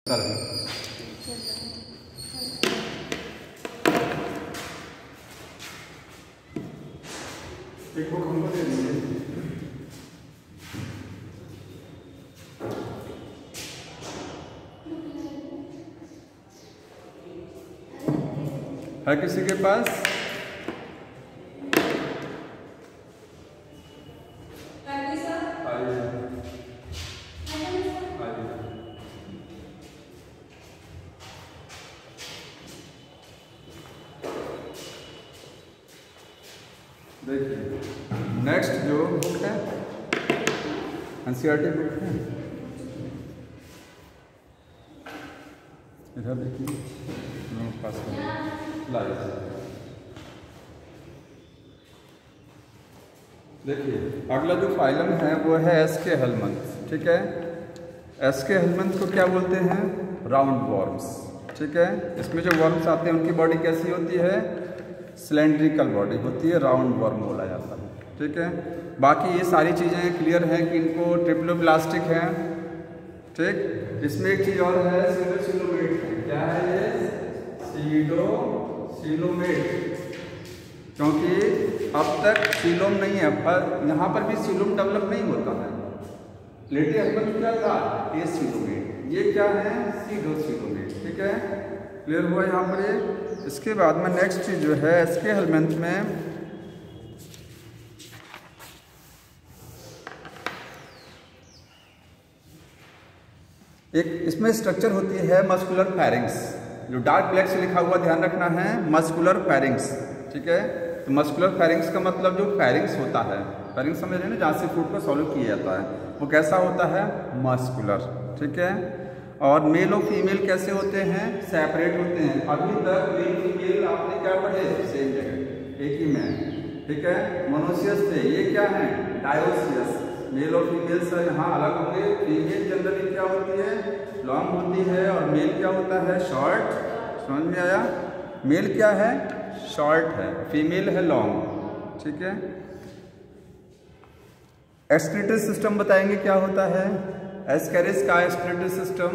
एक बुक हमको दे दीजिए। है किसी के पास? देखिए नेक्स्ट जो बुक है एनसीईआरटी बुक है, इधर देखिए पास देखिए अगला जो फाइलम है वो है एसके हेलमंथ। ठीक है, एसके हेलमंथ को क्या बोलते हैं? Round worms. ठीक है, इसमें जो वर्म्स आते हैं उनकी बॉडी कैसी होती है? सिलेंड्रिकल बॉडी होती है, राउंड वर्म बोला जाता है। ठीक है, बाकी ये सारी चीज़ें क्लियर हैं कि इनको ट्रिप्लोब्लास्टिक है। ठीक, इसमें एक चीज़ और है, सीडोसिलोमेट है। क्या है ये? सीडोसिलोमेट, क्योंकि अब तक सीलोम नहीं है, पर यहाँ पर भी सीलोम डेवलप नहीं होता है। लेटी हेलमंथ क्या था? ये सीलोमेट, ये क्या है? सीडोसिलोमेट। ठीक है, क्लियर हुआ यहाँ पर ये। इसके बाद में नेक्स्ट चीज जो है एसके हेलमंथ में एक इसमें स्ट्रक्चर होती है मस्कुलर फेरिंग्स, जो डार्क ब्लैक से लिखा हुआ ध्यान रखना है, मस्कुलर फेरिंग्स। ठीक है, तो मस्कुलर फेरिंग्स का मतलब जो फेरिंग्स होता है, फेरिंग्स समझ रहे हैं ना, जहाँ से फूड को सॉल्व किया जाता है, वो कैसा होता है? मस्कुलर। ठीक है, और मेल और फीमेल कैसे होते हैं? सेपरेट होते हैं। अभी तक मेल फीमेल आपने क्या पढ़े? सेम जगह एक ही में। ठीक है, मोनोसियस थे, ये क्या है? डायोसियस। मेल और फीमेल से यहाँ अलग होंगे। फीमेल जनरली क्या होती है? लॉन्ग होती है, और मेल क्या होता है? शॉर्ट। समझ में आया? मेल क्या है? शॉर्ट है, फीमेल है लॉन्ग। ठीक है, एक्सक्रीटरी सिस्टम बताएंगे क्या होता है? एस्केरिस का एक्सक्रीटरी सिस्टम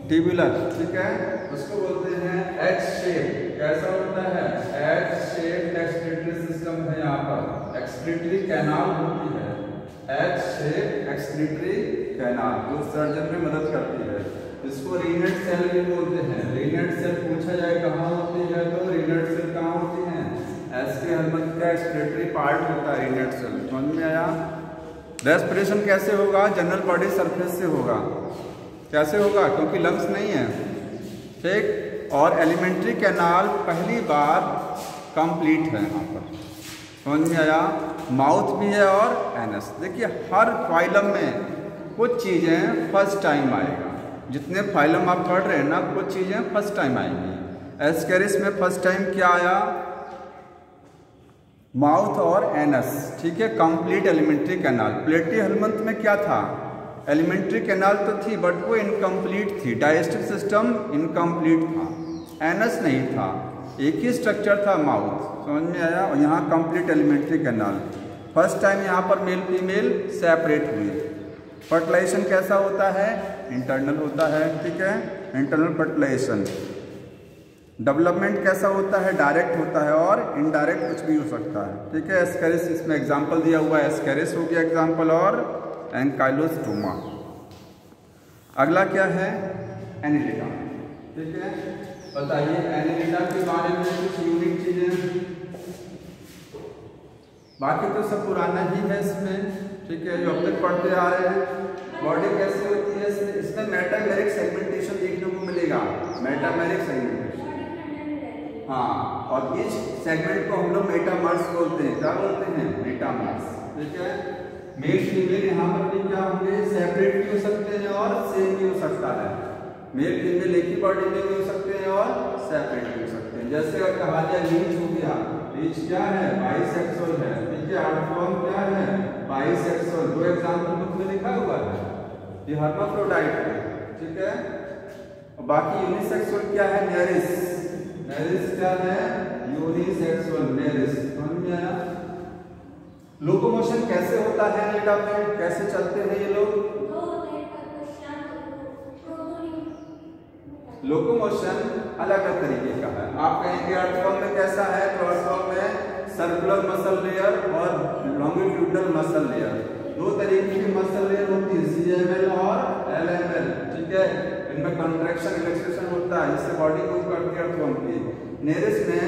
ट्यूबुलर। ठीक है, उसको बोलते हैं एच शेप। कैसा होता है? एच शेप एक्सक्रीटरी सिस्टम है। यहाँ पर एक्सक्रीटरी कैनाल होती है, एच शेप एक्सक्रीटरी कैनाल, जो सर्जन में मदद करती है। इसको रीनेट सेल भी बोलते हैं। रीनेट सेल पूछा जाए कहाँ होती है, तो रीनेट सेल कहाँ होती है? एसके हेलमंथ का एक्सक्रीटरी पार्ट होता है रीनेट सेल। समझ में आया? रेस्पिरेशन कैसे होगा? जनरल बॉडी सरफेस से होगा। कैसे होगा? क्योंकि लंग्स नहीं है। ठीक, और एलिमेंट्री कैनाल पहली बार कंप्लीट है यहाँ पर। समझ में आया? माउथ भी है और एनस। देखिए हर फाइलम में कुछ चीज़ें फर्स्ट टाइम आएगा। जितने फाइलम आप पढ़ रहे हैं ना, कुछ चीज़ें फर्स्ट टाइम आएंगी। एस्केरिस में फर्स्ट टाइम क्या आया? माउथ और एनस। ठीक है, कंप्लीट एलिमेंट्री कैनाल। प्लेटी हेलमंथ में क्या था? एलिमेंट्री कैनाल तो थी, बट वो इनकम्प्लीट थी। डाइजेस्टिव सिस्टम इनकम्प्लीट था, एनस नहीं था, एक ही स्ट्रक्चर था, माउथ। समझ में आया? और यहाँ complete alimentary canal. First time यहाँ पर मेल फीमेल सेपरेट हुई। फर्टिलाइजेशन कैसा होता है? इंटरनल होता है। ठीक है, इंटरनल फर्टिलाइजेशन। डेवलपमेंट कैसा होता है? डायरेक्ट होता है, और इनडायरेक्ट कुछ भी हो सकता है। ठीक है, एस्केरिस इसमें एग्जांपल दिया हुआ है, एस्केरिस हो गया एग्जांपल, और एंकाइलोस्टोमा। अगला क्या है? एनिलिडा। ठीक है, बताइए एनिलिडा के बारे में कुछ यूनिक चीजें। बाकी तो सब पुराना ही है इसमें। ठीक है, जो अब तक पढ़ते आ रहे हैं। बॉडी कैसे होती है? इसमें मेटामेरिक सेगमेंटेशन देखने को मिलेगा। मेटामेरिक सेगमेंटेशन, हाँ, और इस सेगमेंट को हम लोग मेटामर्स बोलते हैं। क्या बोलते हैं? मेटामर्स। ठीक है, मेल फीमेल यहाँ पर भी क्या होंगे? सेपरेट भी हो सकते हैं और सेम भी हो सकता है। मेल फीमेल एक ही बॉडी में भी हो सकते हैं और सेपरेट भी हो सकते हैं। जैसे अगर कहा जाए लीच हो गया, लीच क्या है? बाइसेक्सुअल है। ठीक है, आर्टफ्लॉर्म क्या है? बाइसेक्सुअल। दो एग्जाम्पल बुक में लिखा हुआ है, ये हर्माफ्रोडाइट है। ठीक है, और बाकी यूनिसेक्सुअल क्या है? नेरिस। नेरिस क्या है? Unisexual Nereis. समझ में आया? लोकोमोशन कैसे होता है एनिलिडा में? कैसे चलते हैं ये लोग? लोकोमोशन अलग अलग तरीके का है। आप कहेंगे अर्थवर्म में कैसा है, तो अर्थवर्म में सर्कुलर मसल लेयर और लॉन्गिट्यूडनल मसल लेयर, दो तरीके की मसल लेयर होती है, CML और LML, ठीक है। इनमें कंट्रैक्शन रिलैक्सेशन होता है, इससे बॉडी मूव करती है अर्थवर्म की। नेरिस में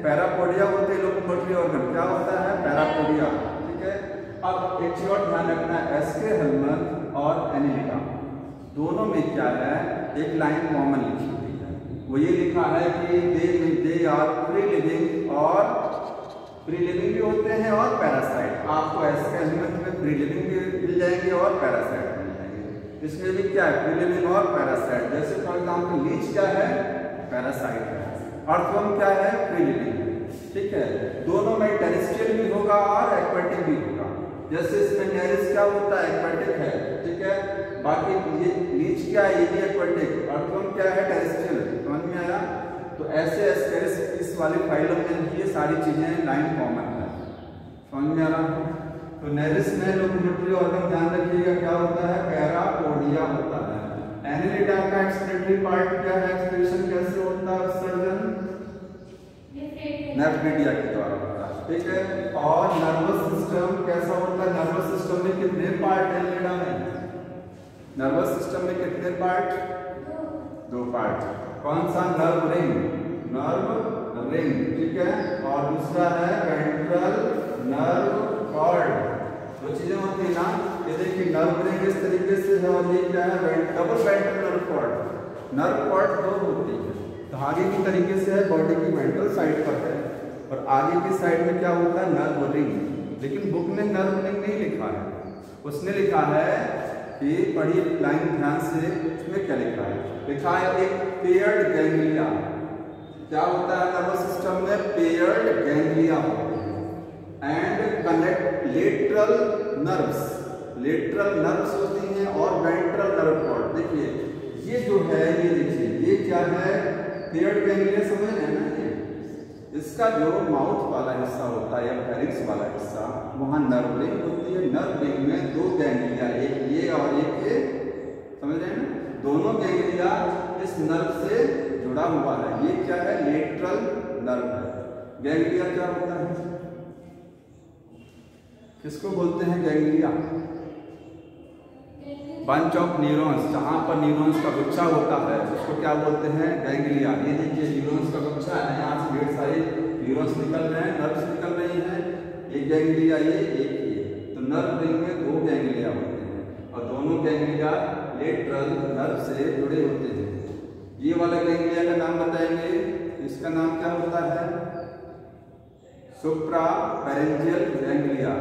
पैरापोडिया होते हैं लोकोमोटरी ऑर्गन, क्या होता है, पैरापोडिया, ठीक है। अब एक चीज और ध्यान रखना, एस्के हेलमन और एनिलिडा दोनों में क्या है, एक लाइन कॉमन लिखी हुई है, वो ये लिखा है कि दे आर फ्री लिविंग, और फ्री लिविंग भी होते हैं और पैरासाइट। आपको एस्के हेलमन में फ्री लिविंग भी मिल जाएंगे और पैरासाइट मिल जाएंगे। इसमें भी क्या है, फ्री लिविंग और पैरासाइट। जैसे फॉर एग्जाम्पल लीच क्या है, पैरासाइट है, अर्थवर्म क्या है, फ्री लिविंग, ठीक है। दोनों में टेरेस्ट्रियल भी होगा और एक्वेटिक भी होगा। जैसे इसमें नेरिस क्या होता है, एक्वेटिक है, ठीक है। बाकी ये लीच क्या है, ये भी एक्वेटिक, अर्थवर्म क्या है, टेरेस्ट्रियल, समझ में आया। तो ऐसे एस्केरिस इस वाले फाइलम में ये सारी चीजें लाइन कॉमन है, समझ में आ रहा है। तो नेरिस में लोकोमोटरी ऑर्गन ध्यान रखिएगा क्या होता है, पैरापोडिया होता है। एनिलिडा का एक्सक्रीटरी पार्ट क्या है, एक्सक्रीशन कैसे होता है, उत्सर्जन नेफ्रेटिया के द्वारा होता है, ठीक है। और नर्वस सिस्टम कैसा होता है, नर्वस सिस्टम में कितने पार्ट है एनिलिडा में, नर्वस सिस्टम में कितने पार्ट, दो पार्ट। कौन सा, नर्व रिंग, नर्व रिंग, ठीक है। और दूसरा है वेंट्रल नर्व कॉर्ड। दो चीजें होती है ना, ये देखिए नर्व रिंग इस तरीके से है और ये क्या है, double ventral nerve cord. Nerve cord दो होती है, तो आगे की तरीके से है, बॉडी की वेंट्रल साइड पर है, और आगे की साइड में क्या होता है, नर्व रिंग। लेकिन बुक में नर्व रिंग नहीं लिखा है, उसने लिखा है कि बड़ी लाइन ध्यान से, इसमें क्या लिखा है, लिखा है एक पेयर्ड गैंग्लिया। क्या होता है नर्वस सिस्टम में, पेयर्ड गैंग्लिया होते हैं and connect lateral nerves, lateral nerves होती हैं और वेंट्रल नर्व कॉर्ड। देखिए ये जो है, ये देखिए ये क्या है, पेयर्ड गैंग्लिया, समझ रहे हैं ना। ये इसका जो माउथ वाला हिस्सा होता है या फेरिक्स वाला हिस्सा, वहां नर्व रिंग होती है। नर्व रिंग में दो गैंग्लिया, एक ये और एक ये, समझ रहे हैं ना। दोनों गैंग्लिया इस नर्व से जुड़ा हुआ है, ये क्या है, लेटरल नर्व है। गैंग्लिया क्या होता है, किसको बोलते हैं गैंग्लिया, बंच ऑफ न्यूरॉन्स, जहां पर न्यूरॉन्स का गुच्छा होता है उसको क्या बोलते हैं, गैंग्लिया। ये देखिए न्यूरॉन्स का गुच्छा है, यहाँ से ढेर सारे न्यूरॉन्स निकल रहे हैं, नर्व्स निकल रही हैं, एक गैंग्लिया ये, एक ये। तो नर्व रिंग में दो गैंग्लिया होते हैं और दोनों गैंग्लिया लेटरल नर्व से जुड़े होते हैं। ये वाला गैंग्लिया का नाम बताएंगे, इसका नाम क्या होता है, सुप्रा फेरेंजियल गैंग्लिया,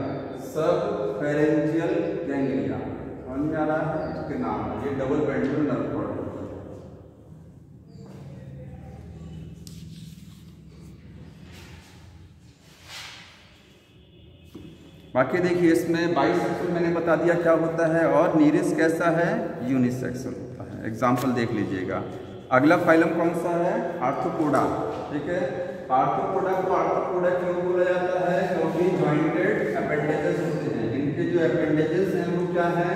सब फेरेंजियल गैंग्लिया, समझ में आ रहा है, इसके नाम है। ये डबल वेंट्रल नर्व कॉर्ड होता है। बाकी देखिए इसमें बाइसेक्सुअल मैंने बता दिया क्या होता है, और नीरिस कैसा है, यूनिसेक्सुअल होता है। एग्जाम्पल देख लीजिएगा। अगला फाइलम कौन सा है, आर्थ्रोपोडा, ठीक है। आर्थ्रोपोडा को आर्थ्रोपोडा क्यों बोला जाता है, क्योंकि जॉइंटेड अपेंडेजेस होते हैं, इनके जो अपेंडेजेस हैं वो क्या है,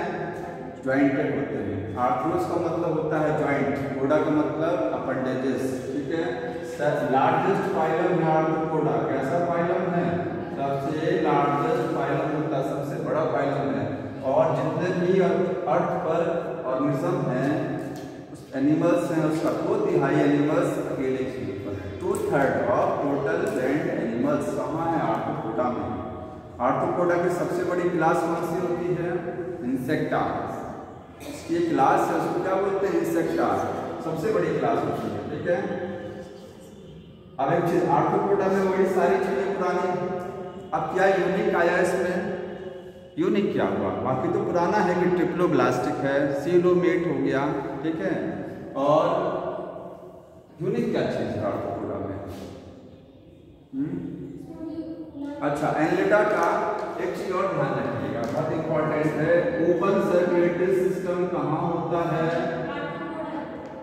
जॉइंटेड होते हैं। आर्थ्रोस का मतलब होता है जॉइंट, पोडा का मतलब अपेंडेजेस, ठीक है। लार्जेस्ट फाइलम है आर्थ्रोपोडा, कैसा फाइलम है, सबसे लार्जेस्ट फाइलम होता है, सबसे बड़ा फाइलम है। और जितने भी अर्थ पर ऑर्गेनिज्म हैं, उस एनिमल्स हैं, उसका 2/3 एनिमल्स अकेले जीव पर है। 2/3 ऑफ टोटल लैंड एनिमल्स कहाँ है, आर्थ्रोपोडा में। आर्थ्रोपोडा की सबसे बड़ी क्लास कौन सी होती है, इंसेक्टा। ये क्लास है, उसको क्या बोलते हैं, इंसेक्टा, सबसे बड़ी क्लास होती है, ठीक है। अब एक चीज, आर्थ्रोपोडा में बड़ी सारी चीजें पुरानी, अब क्या यूनिक आया इसमें, यूनिक क्या हुआ, बाकी तो पुराना है कि ट्रिप्लोब्लास्टिक है, सीलोमेट हो गया, ठीक है। और यूनिक क्या चीज है आर्थ्रोपोडा में, अच्छा एनिलिडा का एक चीज और ध्यान रखिएगा, बहुत इंपॉर्टेंट है। ओपन सर्कुलेटरी सिस्टम कहाँ होता है,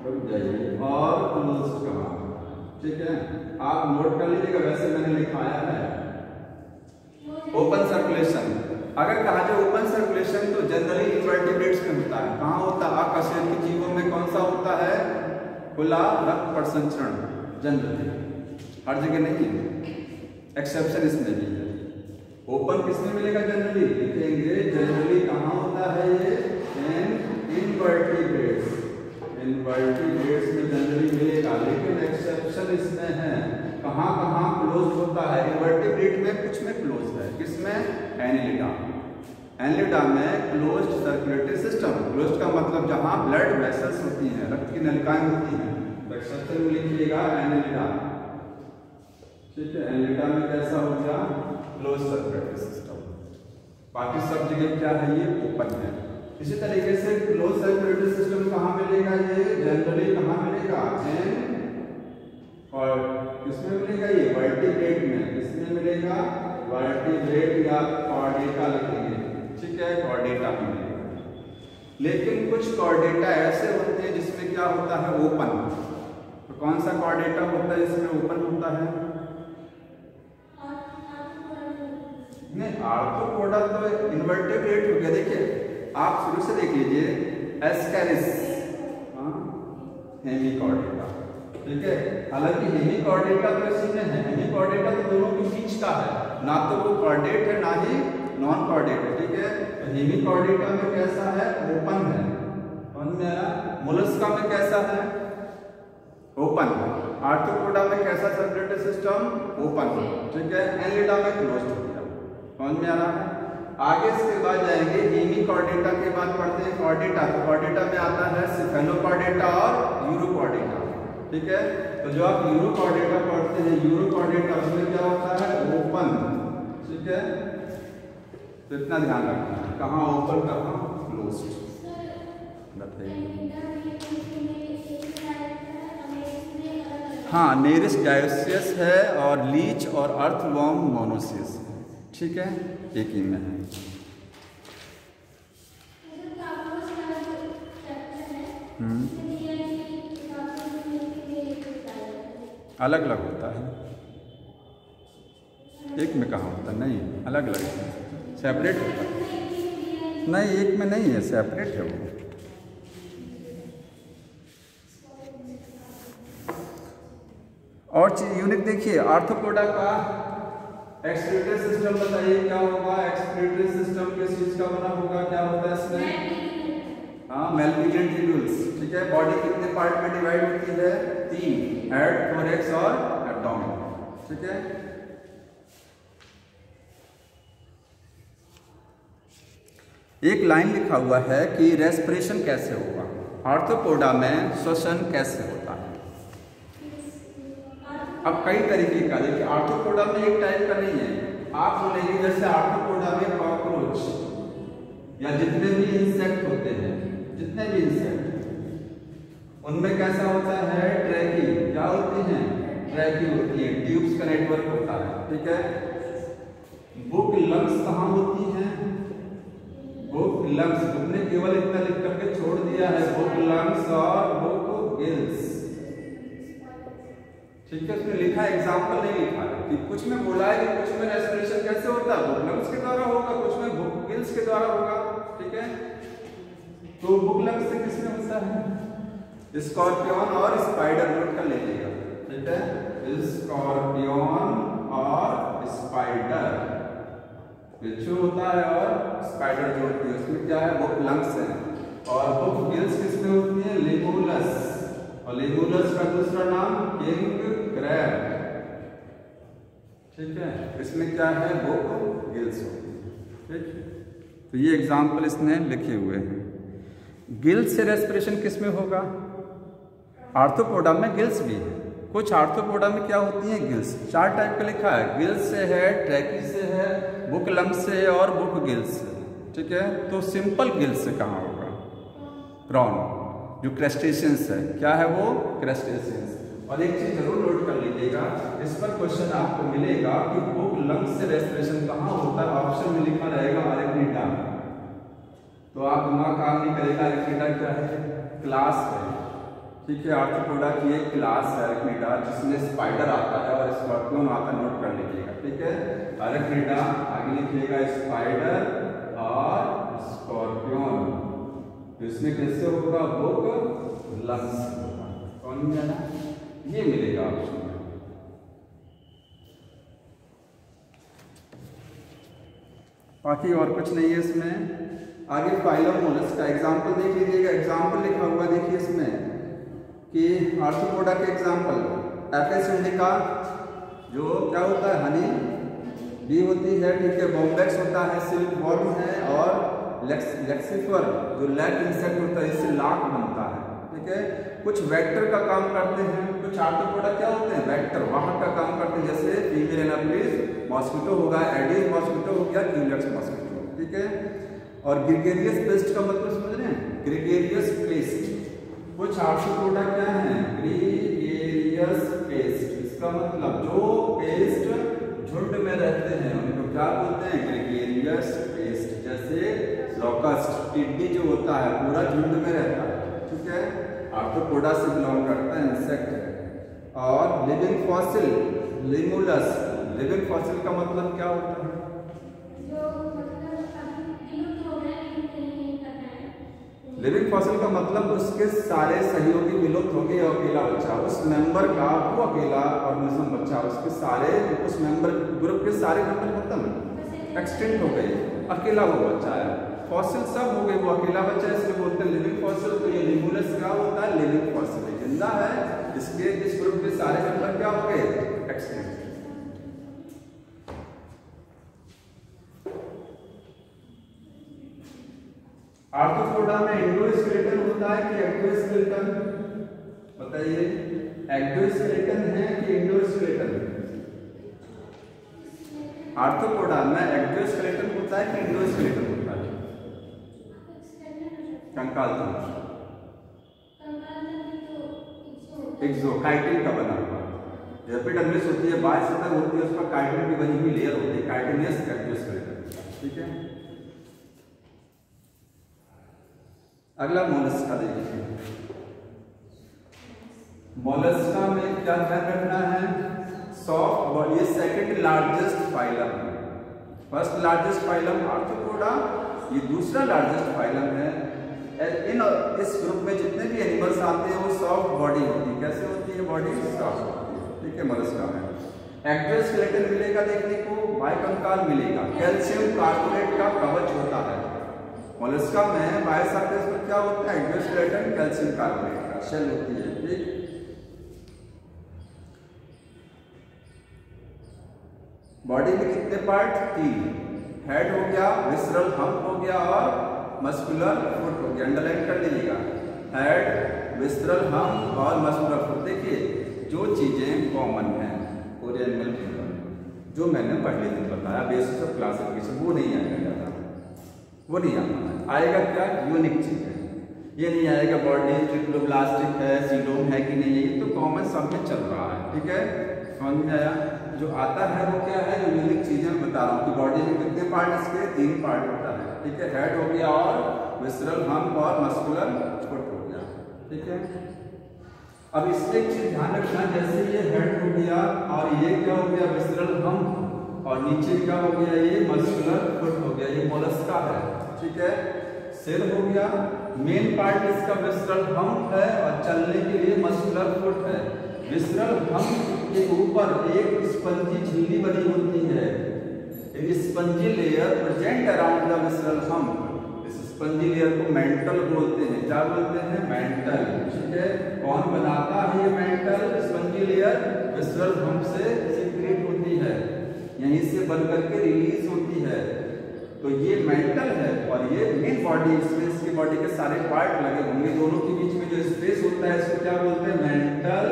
रुक जाइए, और क्लोज कहाँ, ठीक है। आप नोट कर लीजिएगा, वैसे मैंने लिखाया है ओपन सर्कुलेशन। अगर कहा जाए ओपन सर्कुलेशन तो जनरली इनवर्टिब्रेट्स में होता है, कहाँ होता है, अकशेरुकी जीवों में कौन सा होता है, खुला रक्त प्रसंचरण जनरली, हर जगह नहीं है, एक्सेप्शन इसमें भी है। ओपन किसमें मिलेगा जनरली, लिखेंगे जनरली कहाँ होता है ये, इनवर्टिब्रेट्स, इनवर्टिब्रेट्स में जनरली मिलेगा, लेकिन एक्सेप्शन इसमें है, कहाँ कहाँ क्लोज होता है, इनवर्टिब्रेट में कुछ में क्लोज है, किसमें, एनिलिडा, एनिलिडा में क्लोज्ड सर्कुलेटरी सिस्टम, क्लोज्ड का मतलब जहाँ ब्लड वेसल्स होती हैं, रक्त की नलिकाएं होती हैं, तो एक्सेप्शन में लिखिएगा एनिलिडा, ठीक है। एनिलिडा में कैसा हो गया, क्लोज सर्कुलेटरी सिस्टम, बाकी सब जगह क्या है, ये ओपन है। इसी तरीके से क्लोज सर्कुलेटरी सिस्टम कहाँ मिलेगा, ये जनरली कहाँ मिलेगा, और किसमें मिलेगा, ये वर्टिब्रेट में, किसमें मिलेगा, वर्टिब्रेट या कॉर्डेटा लिखेंगे, ठीक है, कॉर्डेटा में मिलेगा। लेकिन कुछ कॉर्डेटा ऐसे होते हैं जिसमें क्या होता है, ओपन, तो कौन सा कॉर्डेटा होता है जिसमें ओपन होता है, नहीं आर्थ्रोपोडा तो इनवर्टिब्रेट हो गया। देखिए आप शुरू से देख लीजिए, एस्केरिस, हेमिकॉर्डेटा, ठीक है, हालांकि हेमिकॉर्डेटा तो इसी में है, हेमिकॉर्डेटा तो दोनों के बीच का है, ना तो वो कॉर्डेट है ना ही नॉन कॉर्डेट है, ठीक है। तो हेमिकॉर्डेटा में कैसा है, ओपन है, मोलस्का में कैसा है, ओपन, आर्थ्रोपोडा में कैसा सर्कुलेटरी सिस्टम, ओपन, ठीक है, एनिलिडा में क्लोज्ड हो गया, समझ में आ रहा है। आगे इसके बाद जाएंगे, हेमिकॉर्डेटा के बाद पढ़ते हैं कॉर्डेटा, तो कॉर्डेटा में आता है सिफेलोकॉर्डेटा और यूरोकॉर्डेटा, ठीक है। तो जो आप यूरोकॉर्डेटा पढ़ते हैं, यूरोकॉर्डेटा उसमें क्या होता है, ओपन, ठीक है, तो इतना ध्यान रखना है, कहाँ ओपन कहाँ क्लोज्ड, हाँ, नेरिस डायोसियस है और लीच और अर्थवॉर्म मोनोसियस, ठीक है, एक ही में है। अलग अलग होता है, एक में कहाँ होता है, नहीं अलग अलग है, सेपरेट होता है, नहीं एक में नहीं है, सेपरेट है वो। और चीज यूनिक देखिए, आर्थ्रोपोडा का एक्सक्रीटरी सिस्टम बताइए क्या होगा, एक्सक्रीटरी सिस्टम किस चीज का बना होगा, क्या होता है इसमें, हाँ, मेल्पिजियन ट्यूब्यूल्स, ठीक है। बॉडी कितने पार्ट में डिवाइड होती है, 3, हेड, थोरैक्स और एब्डोमेन, ठीक है। एक लाइन लिखा हुआ है कि रेस्पिरेशन कैसे होगा, आर्थ्रोपोडा में श्वसन कैसे होता है। अब कई तरीके का, देखिए आर्थ्रोपोडा में एक टाइप का नहीं है, आप बोलेंगे जैसे आर्थ्रोपोडा में कॉकरोच या जितने भी इंसेक्ट होते हैं, जितने भी इंसेक्ट, उनमें कैसा होता है, ट्रैकी, क्या होती हैं, ट्रैकी होती है, ट्यूब्स का नेटवर्क होता है, ठीक है। बुक लंग्स कहाँ होती हैं, बुक लंग्स, तुमने केवल इतना लिख करके छोड़ दिया है, बुक लंग्स और बुक गिल्स, ठीक है, उसने लिखा एग्जाम्पल नहीं लिखा है कि कुछ में बोला है कि कुछ में रेस्पिरेशन कैसे होता है, बुक लंग्स के द्वारा होगा, कुछ में बुक गिल्स के द्वारा होगा, ठीक है। तो बुक लंग्स से किसमें होता है, स्कॉर्पियन और स्पाइडर, नोट कर लीजिएगा, ठीक है, स्कॉर्पियन और स्पाइडर, बिच्छू होता है और स्पाइडर जो होती है उसमें क्या है, बुक लंग्स है। और बुक गिल्स किसमें होती है, लेमुलस, और लेमुलस का दूसरा नाम किंग क्रैब, ठीक है, इसमें क्या है, बुक गिल्स होती है, ठीक। तो ये एग्जाम्पल इसने लिखे हुए हैं। गिल्स से रेस्पिरेशन किसमें होगा, आर्थ्रोपोडा में गिल्स भी है, कुछ आर्थ्रोपोडा में क्या होती हैं, गिल्स, 4 टाइप का लिखा है, गिल्स से है, ट्रैकी से है, बुक लंग्स से है और बुक गिल्स से, ठीक है। तो सिंपल गिल्स से कहाँ होगा, प्रॉन, जो क्रस्टेशियंस है, क्या है वो, क्रस्टेशियंस। और एक चीज जरूर नोट कर लीजिएगा, इस पर क्वेश्चन आपको मिलेगा कि बुक लंग्स से रेस्पिरेशन कहाँ होता है, ऑप्शन में लिखा रहेगा अरेक्निडा, तो आप दिमाग काम नहीं करेगा, अरेक्निडा क्या है, क्लास है, ठीक है, आर्थ्रोपोडा की एक क्लास है अरेक्निडा, जिसमें स्पाइडर आता है और स्कॉर्पियन आता है, नोट कर लीजिएगा, ठीक है। अरेक्निडा, आगे लिखिएगा स्पाइडर और स्कॉर्पियन, तो इसमें कैसे होगा, बुक लंग्स होगा, कौन मिलेगा? ये मिलेगा ऑप्शन में। बाकी और कुछ नहीं है इसमें। आगे फाइलम मोलस्क का एग्जाम्पल देख लीजिएगा। एग्जाम्पल लिखा हुआ देखिए इसमें कि आर्थ्रोपोडा के एग्जाम्पल एपिस इंडिका जो क्या होता है हनी बी होती है, ठीक है, बॉम्बेक्स होता है, सिल्क वर्म है, और लेक्सिफर जो लैक इंसेक्ट होता है, इससे लाख बनता है, ठीक है। कुछ वेक्टर का काम करते हैं, कुछ आर्थ्रोपोडा क्या होते हैं वेक्टर, वाहक का काम करते हैं, जैसे फीमेल एनाफिलिस मॉस्किटो होगा, एडिस मॉस्किटो हो गया, क्यूलेक्स मॉस्किटो, ठीक है। और ग्रेगेरियस पेस्ट का मतलब समझ रहे हैं, ग्रेगेरियस पेस्ट। कुछ आर्थ्रोपोडा क्या है, ग्रेगेरियस पेस्ट, इसका मतलब जो पेस्ट झुंड में रहते हैं उनको क्या बोलते हैं, ग्रेगेरियस पेस्ट। जैसे लोकस्ट टिड्डी जो होता है पूरा झुंड में रहता है, ठीक है, आर्थ्रोपोडा से बिलोंग करता है, इंसेक्ट है। और living fossil Limulus, living fossil का मतलब क्या होता है, लिविंग फॉसिल का मतलब उसके सारे सहयोगी विलुप्त हो गए, अकेला बच्चा उस मेंबर का, वो अकेला ऑर्गेनिज्म बच्चा, उसके सारे उस मेंबर ग्रुप के सारे मेंबर खत्म एक्सटिंक्ट हो गए, अकेला वो बच्चा है। फॉसिल सब हो गए, वो अकेला बच्चा है, इसलिए बोलते हैं लिविंग फॉसिल। तो ये लिमुलस क्या होता है, लिविंग फॉसिल, जिंदा है, इसके इस ग्रुप के सारे मेंबर क्या हो गए, एक्सटिंक्ट। आर्थ्रोपोडा में एंडोस्केलेटन होता है कि एक्टोस्केलेटन, बताइए, एक्टोस्केलेटन है कि एंडोस्केलेटन? आर्थ्रोपोडा में एक्टोस्केलेटन होता है कि एंडोस्केलेटन होता है? कंकाल तंत्र, एक्सोकाइटिन का बना हुआ। एपिडर्मिस होती है, बाह्य सतह होती है, उस पर काइटिन की बनी हुई लेयर होती है, काइटिनियस एक्टोस्केलेटन, ठीक है। अगला मोलस्का देखिए। मोलस्का में क्या ध्यान रखना है, सॉफ्ट बॉडी, ये सेकंड लार्जेस्ट फाइलम है। फर्स्ट लार्जेस्ट फाइलम आर्थ्रोपोडा, ये दूसरा लार्जेस्ट फाइलम है। इन इस ग्रुप में जितने भी एनिमल्स आते हैं वो सॉफ्ट बॉडी होती है। कैसे होती है बॉडी, सॉफ्ट होती है, ठीक है। मोलस्का में एक्टोस्केलेटन मिलेगा देखने को, बाइकंकाल मिलेगा, कैल्शियम कार्बोनेट का कवच होता है। मोलस्का में बाह्य सरफेस पर क्या होता है, एक्टोस्केलेटन कैल्शियम कार्बोनेट का शेल होती है, ठीक। बॉडी में कितने पार्ट, 3, हेड हो गया, विसरल हम्प हो गया, और मस्कुलर फुट हो गया। अंडरलाइन कर लीजिएगा, हेड, विसरल हम्प और मस्कुलर फुट। देखिए जो चीजें कॉमन हैं पूरे एनिमल किंगडम, जो मैंने पहले दिन बताया बेसिस ऑफ क्लासिफिकेशन, वो नहीं आएगा ज्यादा, वो नहीं आता। आएगा क्या, यूनिक चीज है, ये नहीं आएगा बॉडी ट्रिप्लोब्लास्टिक है, सीलोम है कि नहीं, ये तो कॉमन सब में चल रहा है, ठीक है। समझ में आया? जो आता है वो क्या है, जो यूनिक चीजें बता रहा हूँ कि बॉडी में कितने पार्ट, इसके 3 पार्ट होता है, ठीक है। हेड हो गया, और विसरल हम्प और मस्कुलर फुट हो गया, ठीक है। अब इसमें एक चीज ध्यान रखना, जैसे ये हेड हो गया और ये क्या हो गया, विसरल हम्प, और नीचे क्या हो गया, ये मस्कुलर फुट हो गया, ये मोलस्का है, ठीक है। सिर हो गया, मेन पार्ट इसका विसरल हम्प है, और चलने के लिए मस्कुलर फुट है। विसरल हम्प के ऊपर एक स्पंजी झिल्ली बनी होती है, एक spongy layer present around the visceral hump. इस स्पंजी लेयर को मेंटल बोलते हैं, क्या बोलते हैं, मेंटल, ठीक है। कौन बनाता है ये mental spongy layer, visceral hump से सीक्रेट होती है, यहीं से बन करके रिलीज होती है। तो ये मेंटल है, और ये मेन बॉडी, इसमें इसकी बॉडी के सारे पार्ट लगे होंगे, दोनों के बीच में जो स्पेस होता है इसको क्या बोलते हैं, मेंटल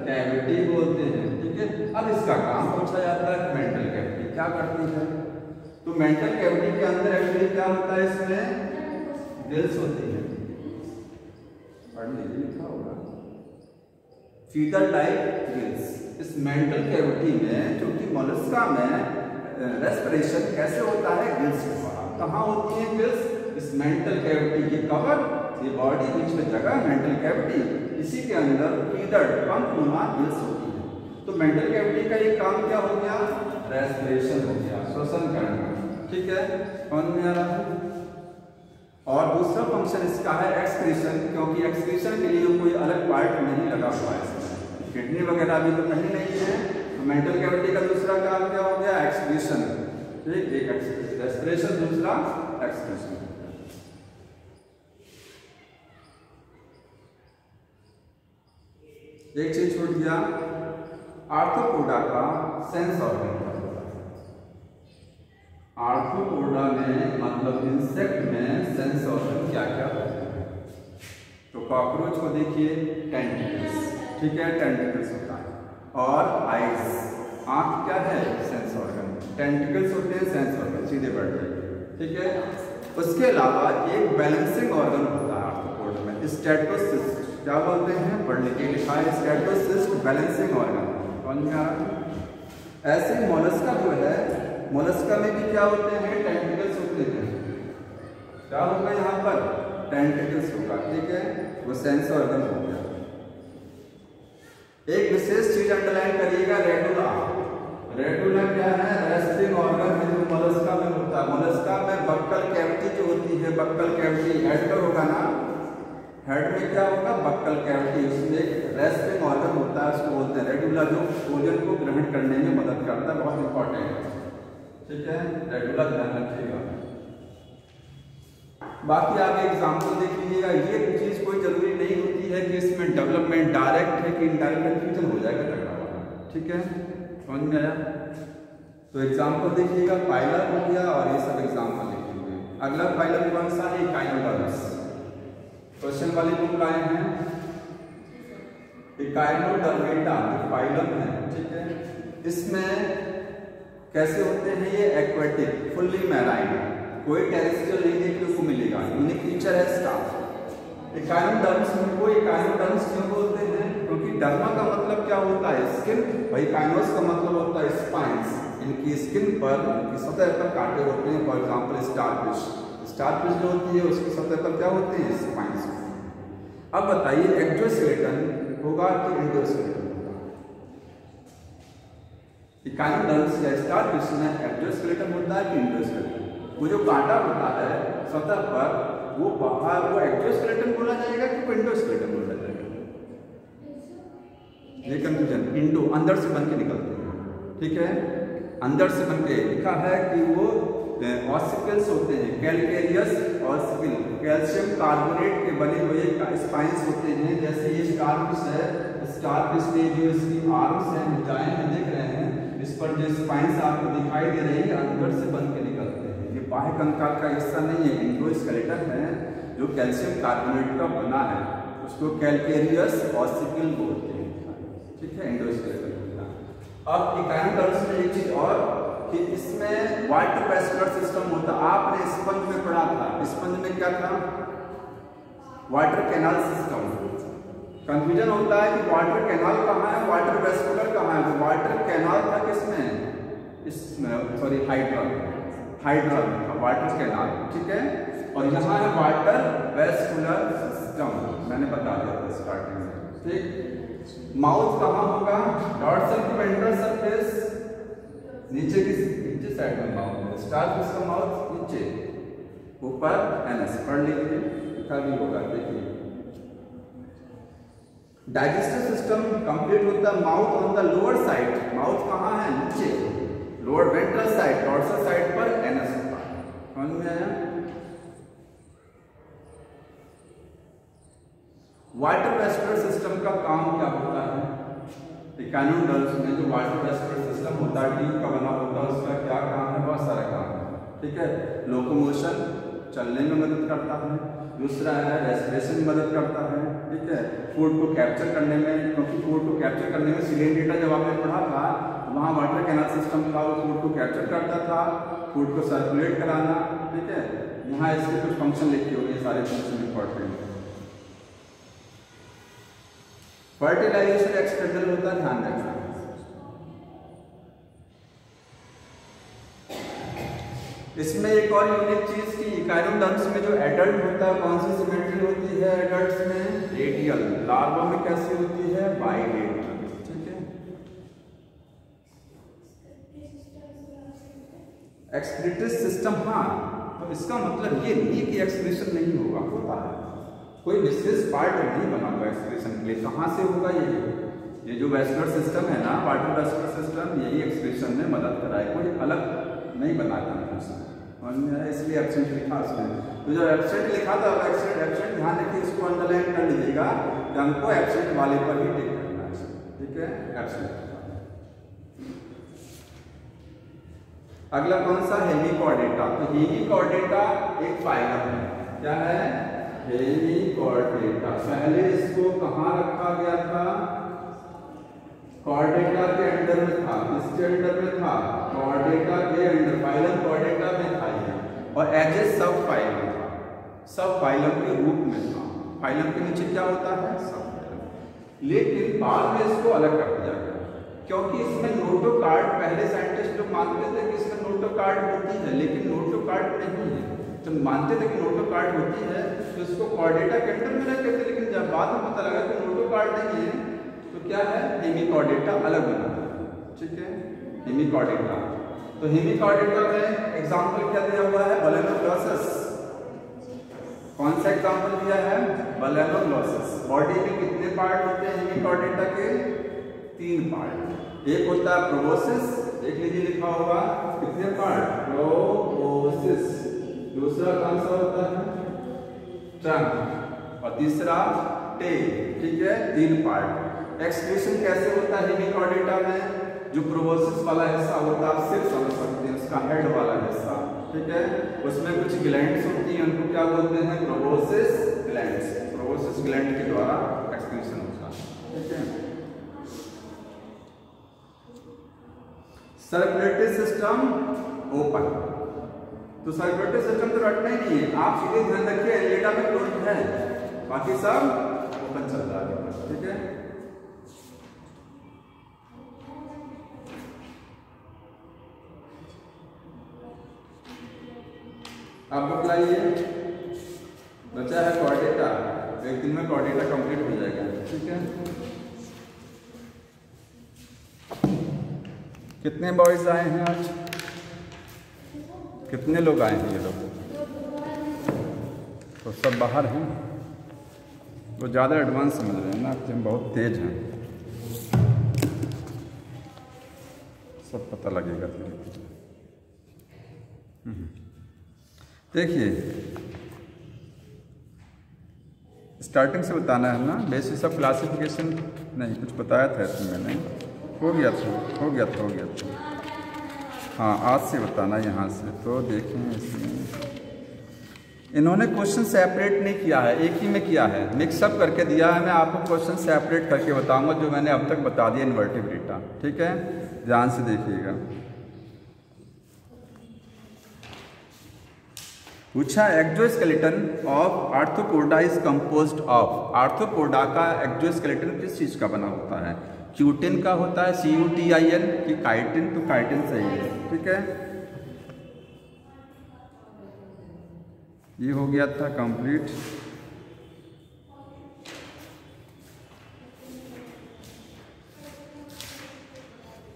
कैविटी बोलते हैं, ठीक है। अब इसका काम पूछा जाता है, मेंटल कैविटी क्या करती है, तो मेंटल कैविटी के अंदर एक्चुअली क्या होता है, इसमें गिल्स होती है, पढ़ लीजिए, लिखा होगा फीडर टाइप गिल्स। इस मेंटल कैविटी में, क्योंकि मोलस्का में रेस्पिरेशन कैसे होता है, गिल्स के द्वारा। कहाँ होती है गिल्स, इस मेंटल कैविटी, ये कवर, ये बॉडी, बीच में जगह मेंटल कैविटी, इसी के अंदर फीडर पंखनुमा गिल्स होती है। तो मेंटल कैविटी का एक काम क्या हो गया, रेस्पिरेशन हो गया, श्वसन करना, ठीक है। समझ में आ रहा है? और दूसरा फंक्शन इसका है एक्सक्रीशन, क्योंकि एक्सक्रीशन के लिए कोई अलग पार्ट नहीं लगा हुआ है इसमें, किडनी वगैरह भी तो कहीं नहीं है। तो मेंटल कैविटी का दूसरा काम क्या हो गया? एक्सक्रीशन। ठीक, एक रेस्पिरेशन, दूसरा एक्सक्रीशन। एक चीज छूट गया, आर्थ्रोपोडा का सेंस ऑर्गन। आर्थ्रोपोडा में मतलब इंसेक्ट में सेंस ऑर्गन क्या क्या होते हैं? तो कॉकरोच को देखिए, टेंटिकल्स, ठीक है, टेंटिकल्स होता है। और आइज, आंख क्या है? Sense organ. टेंटिकल्स होते हैं, सेंस ऑर्गन, सीधे बैठ गए, ठीक है। उसके अलावा एक बैलेंसिंग ऑर्गन होता है आर्थ्रोपोडा में, स्टेटोसिस्ट। क्या बोलते हैं? पढ़ लिखे लिखा है, स्टेटोसिस्ट बैलेंसिंग ऑर्गन। समझ में आ रहा है? ऐसे मोलस्का जो है, मोलस्का में भी क्या होते हैं? टेंटिकल्स होते हैं। क्या होगा यहाँ पर? टेंटिकल्स होगा, ठीक है, वो सेंस ऑर्गन हो गया। एक विशेष चीज अंडरलाइन करिएगा, रेडुला। रेडुला क्या है? रेस्टिंग ऑर्गन है जो मोलस्का में होता है। मोलस्का में बक्कल कैविटी जो होती है, बक्कल कैविटी हेड पर होगा ना, हेड में क्या होगा? बक्कल कैविटी, उसमें एक रेस्टिंग ऑर्गन होता है, उसको बोलते हैं रेडुला, जो भोजन को ग्रहण करने में मदद करता है, बहुत इंपॉर्टेंट है, ठीक है, रेडुला ध्यान रखिएगा। बाकी आगे एग्जाम्पल देख लीजिएगा। ये चीज कोई जरूरी नहीं होती है कि इसमें डेवलपमेंट डायरेक्ट है कि इनडायरेक्ट, कंफ्यूजन हो जाएगा तगड़ा वाला, ठीक है, समझ में आया? तो एग्जाम्पल देखिएगा, पाइलर हो गया और ये सब एग्जाम्पल लिखेंगे। अगला पाइलर कौन सा है? इकाइनोडर्म्स। क्वेश्चन वाली बुक लाए हैं, इकाइनोडर्मेटा जो फाइलम है, ठीक है। इसमें कैसे होते हैं ये? एक्वेटिक, फुल्ली मैराइन, कोई टेरेस्ट्रियल नहीं देखने को मिलेगा, यूनिक फीचर है इसका। इकाइनोडर्म्स को इकाइनोडर्म्स क्यों बोलते हैं? क्योंकि डर्मा का मतलब क्या होता है? स्किन, भाई काइनोस का मतलब होता है स्पाइंस। इनकी स्किन पर, इनकी सतह पर कांटे होते हैं। फॉर एग्जाम्पल स्टारफिश, स्टारफिश जो होती है उसकी सतह पर क्या होते हैं? स्पाइंस। अब बताइए, एक्सोस्केलेटन होगा कि एंडोस्केलेटन होगा? इकाइनोडर्म्स या स्टारफिश में एक्सोस्केलेटन होता है कि एंडोस्केलेटन? वो जो कांटा होता है सतह पर, वो बाहर, वो एक्सोस्केलेटन बोला जाएगा कि एंडोस्केलेटन बोला जाएगा? ये कंफ्यूजन, इंडो अंदर से बन के निकलते हैं, ठीक है, अंदर से बन के लिखा है कि वो ऑसिकल्स होते हैं, कैलकेरियस ऑसिकल, कैल्शियम कार्बोनेट के बने हुए स्पाइंस होते हैं। जैसे ये स्टारफिश है, स्टारफिश में जो इसकी आर्म्स हैं, भुजाएं हैं, देख रहे हैं, इस पर जो स्पाइंस आपको दिखाई दे रही है अंदर से बन के निकलते हैं। ये बाह्य कंकाल का हिस्सा नहीं है, एंडोस्केलेटन है जो कैल्शियम कार्बोनेट का बना है, उसको कैलकेरियस ऑसिकल बोलते हैं, ठीक है, एंडोस्केलेटन होता है। अब इकाइनोडर्म्स में एक चीज और कि इसमें वाटर वेस्कुलर सिस्टम होता है। आपने स्पंज में पढ़ा था, स्पंज में क्या था? Water canal system. कंफ्यूजन होता है कि वाटर कैनाल कहाँ है, वाटर वेस्कुलर कहाँ है? तो वाटर कैनाल था किसमें? इसमें, सॉरी, हाइड्रा वाटर कैनाल, ठीक है, और यहाँ है वाटर वेस्कुलर सिस्टम, मैंने बता दिया था स्टार्टिंग में, ठीक। माउथ कहाँ होगा? डॉर्सल की वेंट्रल सरफेस, नीचे नीचे साइड में माउथ है। स्टारफिश का माउथ नीचे, ऊपर एनस, पढ़ लीजिए, लिखा भी होगा, देखिए। डाइजेस्टिव सिस्टम कंप्लीट होता है mouth on the lower side. Mouth कहाँ है? नीचे, lower ventral side, dorsal side पर एनस होता है। समझ में आया? वाटर वेस्कुलर सिस्टम का काम क्या होता है? इकाइनोडर्म्स में जो वाटर वेस्कुलर सिस्टम होता है, ट्यूब का बना होता है, उसका क्या काम है? बहुत सारा काम है, ठीक है। लोकोमोशन, चलने में मदद करता है। दूसरा है रेस्पिरेशन में मदद करता है, ठीक है। फूड को कैप्चर करने में, क्योंकि फूड को कैप्चर करने में सिलेंडेटा जब आपने पढ़ा था, वहाँ वाटर कैनाल सिस्टम था, वो फूड को कैप्चर करता था, फूड को सर्कुलेट कराना, ठीक है। यहाँ इसके कुछ फंक्शन लिखे हुए, सारे फंक्शन इंपॉर्टेंट है। फर्टिलाइजेशन एक्सटर्नल होता है, ध्यान रखना। इसमें एक और यूनिक चीज की, इकाइनोडर्म्स में जो एडल्ट होता है, कौन सी सिमेट्री होती है एडल्ट्स में? रेडियल। लार्वा में कैसी होती है? बाइलेटरल, ठीक है। एक्सक्रीटरी सिस्टम, हाँ, तो इसका मतलब ये नहीं कि एक्सक्रीशन नहीं होगा, होता है, कोई विशेष पार्ट नहीं बना हुआ एक्सक्रीशन के लिए। कहाँ से होगा ये जो वैस्कुलर सिस्टम है ना, वाटर वैस्कुलर सिस्टम, यही एक्सक्रीशन में मदद कराए, कोई अलग नहीं बनाता है, इसलिए एब्सेंट लिखा उसमें। तो जो एब्सेंट लिखा था एब्सेंट ध्यान रखिए, इसको अंडरलाइन कर लीजिएगा कि हमको एब्सेंट वाले पर ही टिक करना है, ठीक है, एब्सेंट। अगला कौन सा, हेमिकॉर्डेटा। तो हेमिकॉर्डेटा एक फाइलम है, क्या है, हेमिकॉर्डेटा। पहले इसको कहाँ रखा गया था, कॉर्डेटा के अंडर में था, किसके अंडर में था, कॉर्डेटा के अंडर, फाइलम कॉर्डेटा में था ये, और एज ए सब फाइलम था, सब फाइलम के रूप में था। फाइलम के नीचे क्या होता है, सब फाइलम। लेकिन बाद में इसको अलग कर दिया गया, क्योंकि इसमें नोटोकार्ड, पहले साइंटिस्ट लोग मानते थे कि इसमें नोटोकार्ड होती है, लेकिन नोटोकार्ड नहीं है। जब मानते थे कि नोटोकार्ड होती है तो इसको कॉर्डेटा के अंदर में रखते थे, लेकिन जब बाद में पता लगा कि नोटोकार्ड नहीं है तो क्या है, हेमिकॉर्डेटा अलग बना, ठीक है, हेमिकॉर्डेटा। तो हेमिकॉर्डेटा में एग्जांपल क्या दिया हुआ है, बलेनोग्लॉसस। कौन सा एग्जांपल दिया है, बलेनोग्लॉसस। बॉडी में कितने पार्ट होते हैं हेमिकॉर्डेटा के, 3 पार्ट। एक होता है प्रोबोसिस, देख लीजिए लिखा होगा, कितने पार्ट, प्रोबोसिस। दूसरा कौन सा होता है, ट्रंक, और तीसरा टेल, ठीक है, 3 पार्ट। एक्सक्रीशन कैसे होता है हेमिकॉर्डेटा में, जो प्रोबोसिस वाला हिस्सा होता है आप सिर्फ समझ सकते हैं, उसका हेड वाला हिस्सा, ठीक है, उसमें कुछ ग्लैंड्स होती हैं, उनको क्या बोलते हैं, प्रोबोसिस ग्लैंड्स। प्रोबोसिस ग्लैंड के द्वारा एक्सक्रीशन होता है, ठीक है। सर्कुलेटरी सिस्टम ओपन, तो सर्कुलेटरी सिस्टम तो रटना ही नहीं है, आप सीधे ध्यान रखिए एलिएटा में क्लोज्ड है, बाकी सब ओपन चल रहा है, ठीक है। आप बताइए, बचा है कॉर्डेटा, एक दिन में कॉर्डेटा कंप्लीट हो जाएगा, ठीक है। कितने बॉयज आए हैं आज, कितने लोग आए हैं, ये लोग तो सब बाहर हैं, वो ज़्यादा एडवांस समझ रहे हैं ना, हम बहुत तेज हैं, सब पता लगेगा धीरे धीरे। देखिए स्टार्टिंग से बताना है ना, बेसिस ऑफ क्लासिफिकेशन नहीं, कुछ बताया था इसमें मैंने, हो गया था। हाँ, आज से बताना यहाँ से। तो देखें इसमें इन्होंने क्वेश्चन सेपरेट नहीं किया है, एक ही में किया है, मिक्सअप करके दिया है। मैं आपको क्वेश्चन सेपरेट करके बताऊंगा जो मैंने अब तक बता दिया इन्वर्टिब्रेटा, ठीक है, ध्यान से देखिएगा। पूछा exoskeleton of arthropoda is composed of, arthropoda का एक्सोस्केलेटन किस चीज का बना होता है, क्यूटिन का होता है, CUTIN की काइटिन, तो काइटिन सही है, ठीक है। ये हो गया था कंप्लीट।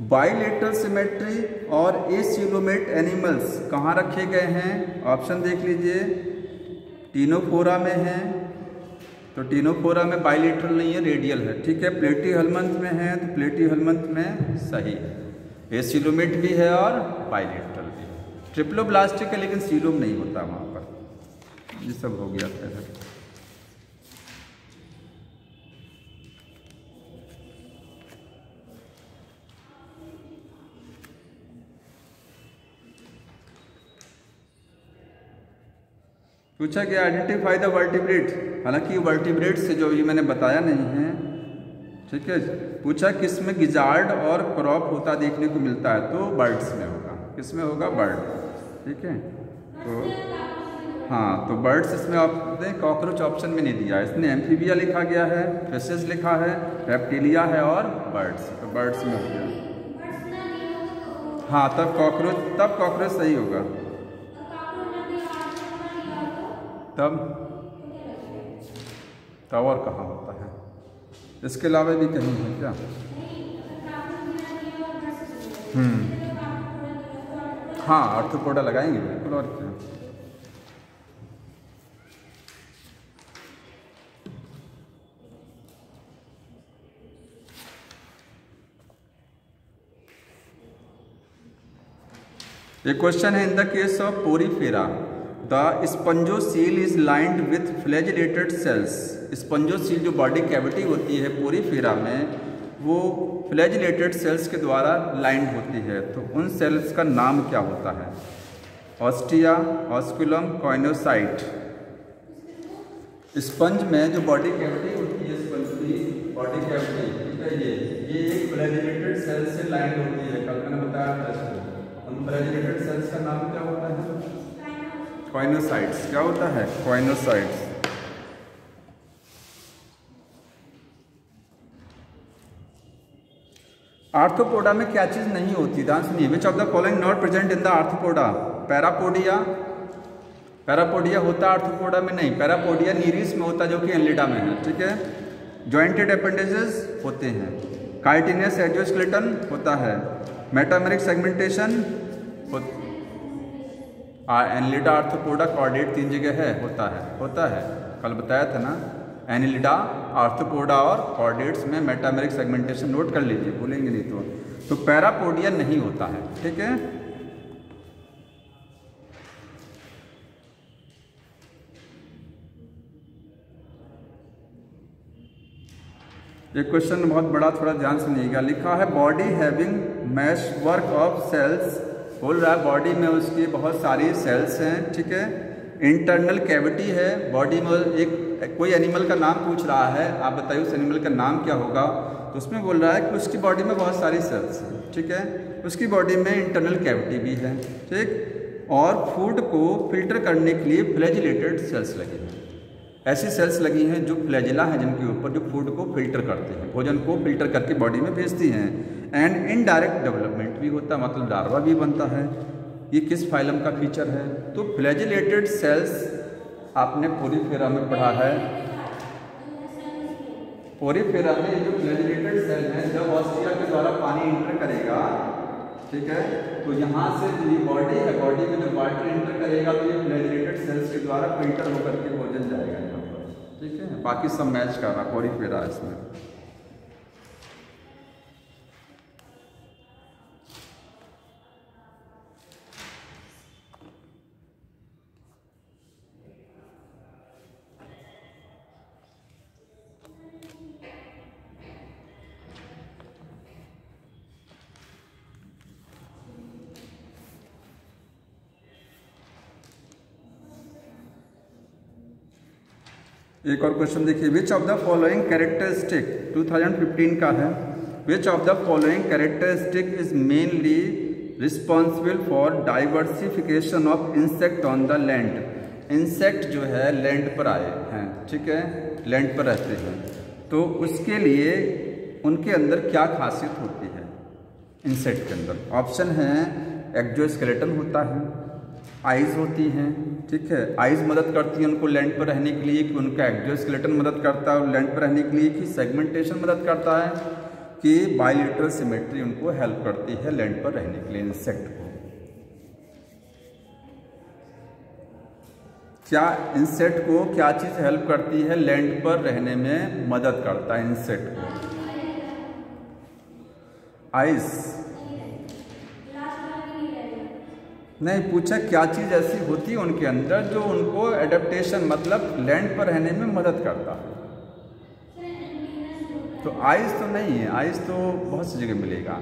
बाइलेटरल सिमेट्री और एसिलोमेट एनिमल्स कहाँ रखे गए हैं, ऑप्शन देख लीजिए, टीनोफोरा में है, तो टीनोफोरा में बाइलेटरल नहीं है, रेडियल है, ठीक है। प्लेटीहेल्मिन्थ में है, तो प्लेटीहेल्मिन्थ में सही है, एसिलोमेट भी है और बाइलेटरल भी है। ट्रिप्लोब्लास्टिक है लेकिन सीलोम नहीं होता वहाँ पर, ये सब हो गया था। पूछा कि आइडेंटिफाई द वर्टिब्रेट, हालांकि वर्टिब्रेट से जो ये मैंने बताया नहीं है, ठीक है। पूछा किस में गिजार्ड और क्रॉप होता देखने को मिलता है, तो बर्ड्स में होगा, किस में होगा, बर्ड, ठीक है। तो हाँ, तो बर्ड्स इसमें कॉकरोच ऑप्शन में नहीं दिया, इसने एम्फीबिया लिखा गया है, फिशेस लिखा है, रेप्टिलिया है और बर्ड्स, तो बर्ड्स में हो गया। हाँ, तब कॉकरोच सही होगा, तब और कहाँ होता है, इसके अलावा भी कहीं है क्या? हाँ, आर्थ्रोपोडा लगाएंगे बिल्कुल, और क्या। ये क्वेश्चन है, in the case of Porifera the spongocoel is lined with flagellated sales. Spongocoel जो बॉडी कैविटी होती है पोरीफेरा में, वो फ्लैजिलेटेड सेल्स के द्वारा लाइंड होती है। तो उन सेल्स का नाम क्या होता है? Ostia, osculum, कॉइनोसाइट। स्पंज में जो बॉडी कैविटी होती है, स्पंज की बॉडी कैविटी, ठीक है, ये एक फ्लैजिलेटेड सेल से लाइंड होती है। कल मैंने बताया था इसको। उन फ्लैजिलेटेड सेल्स का नाम क्या होता है? कॉइनोसाइट्स। क्या होता है? कॉइनोसाइट्स। आर्थ्रोपोडा में क्या चीज नहीं होती? ध्यान सुनिए। Which of the following not present in the arthropoda? Parapodia. Parapodia होता है आर्थ्रोपोडा में नहीं। पैरापोडिया नीरिस में होता है, जो कि एनलिडा में है, ठीक है। जॉइंटेड अपेंडेजेस होते हैं। काइटिनियस एंजियोस्केलेटन होता है। Metameric segmentation Annelida, arthropoda, chordate 3 जगह है, होता है। कल बताया था ना, एनिलिडा, आर्थ्रोपोडा और कॉर्डेट्स में मेटामेरिक सेगमेंटेशन नोट कर लीजिए, भूलेंगे नहीं तो पैरापोडिया नहीं होता है, ठीक है। ये क्वेश्चन बहुत बड़ा, थोड़ा ध्यान सुनिएगा। लिखा है body having mesh work of cells. बोल रहा है बॉडी में उसकी बहुत सारी सेल्स हैं, ठीक है। इंटरनल कैविटी है बॉडी में। एक कोई एनिमल का नाम पूछ रहा है, आप बताइए उस एनिमल का नाम क्या होगा? तो उसमें बोल रहा है कि उसकी बॉडी में बहुत सारी सेल्स हैं, ठीक है। उसकी बॉडी में इंटरनल कैविटी भी है, ठीक। और फूड को फिल्टर करने के लिए फ्लैजिलेटेड सेल्स लगी हैं। ऐसी सेल्स लगी हैं जो फ्लैजिला हैं, जिनके ऊपर जो फूड को फिल्टर करते हैं, भोजन को फिल्टर करके बॉडी में भेजती हैं। एंड इनडायरेक्ट डेवलपमेंट भी होता है, मतलब लार्वा भी बनता है। ये किस फाइलम का फीचर है? तो फ्लैजिलेटेड सेल्स आपने पोरीफेरा में पढ़ा है। पोरीफेरा में जो फ्लैजिलेटेड सेल है, जब ऑस्टिया के द्वारा पानी इंटर करेगा, ठीक है, तो यहाँ से जो ये बॉडी है, बॉडी में जब वाटर इंटर करेगा तो ये फ्लैजिलेटेड सेल्स के द्वारा फिल्टर होकर के भोजन जाएगा यहाँ पर, ठीक है। बाकी सब मैच कर रहा पोरीफेरा इसमें। एक और क्वेश्चन देखिए। विच ऑफ द फॉलोइंग कैरेक्टरिस्टिक 2015 का है। विच of the following characteristic is mainly responsible for diversification of insect on the land. Insect जो है लैंड पर आए हैं, ठीक है, लैंड पर रहते हैं, तो उसके लिए उनके अंदर क्या खासियत होती है इंसेक्ट के अंदर? ऑप्शन है एक्सोस्केलेटन होता है, आइज होती हैं, ठीक है। आइज मदद करती है उनको लैंड पर रहने के लिए, कि उनका एक्सोस्केलेटन मदद करता है लैंड पर रहने के लिए, कि सेगमेंटेशन मदद करता है, कि बायलैटरल सिमेट्री उनको हेल्प करती है लैंड पर रहने के लिए इंसेक्ट को। क्या इंसेक्ट को क्या चीज़ हेल्प करती है लैंड पर रहने में मदद करता है इंसेक्ट को? आइज नहीं पूछा, क्या चीज़ ऐसी होती है उनके अंदर जो उनको एडेप्टेशन मतलब लैंड पर रहने में मदद करता है? तो आइज तो नहीं है, आइज तो बहुत सी जगह मिलेगा।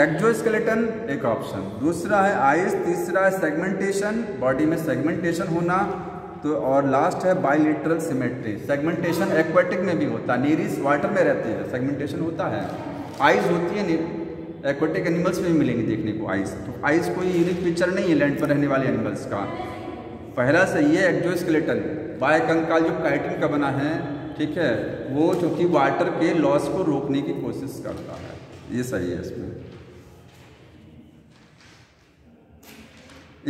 एक्सोस्केलेटन एक ऑप्शन, दूसरा है आइज, तीसरा है सेगमेंटेशन, बॉडी में सेगमेंटेशन होना, तो और लास्ट है बायलैटरल सिमेट्री। सेगमेंटेशन एक्वेटिक में भी होता है, नीरिस वाटर में रहती है, सेगमेंटेशन होता है। आइज होती है एक्वेटिक एनिमल्स में भी मिलेंगे देखने को आइज। तो आइज कोई यूनिक फीचर नहीं है लैंड पर रहने वाले एनिमल्स का। पहला सही है एक्सोस्केलेटन, बायकंकाल जो काइटिन का बना है, ठीक है, वो चूँकि वाटर के लॉस को रोकने की कोशिश करता है, ये सही है इसमें।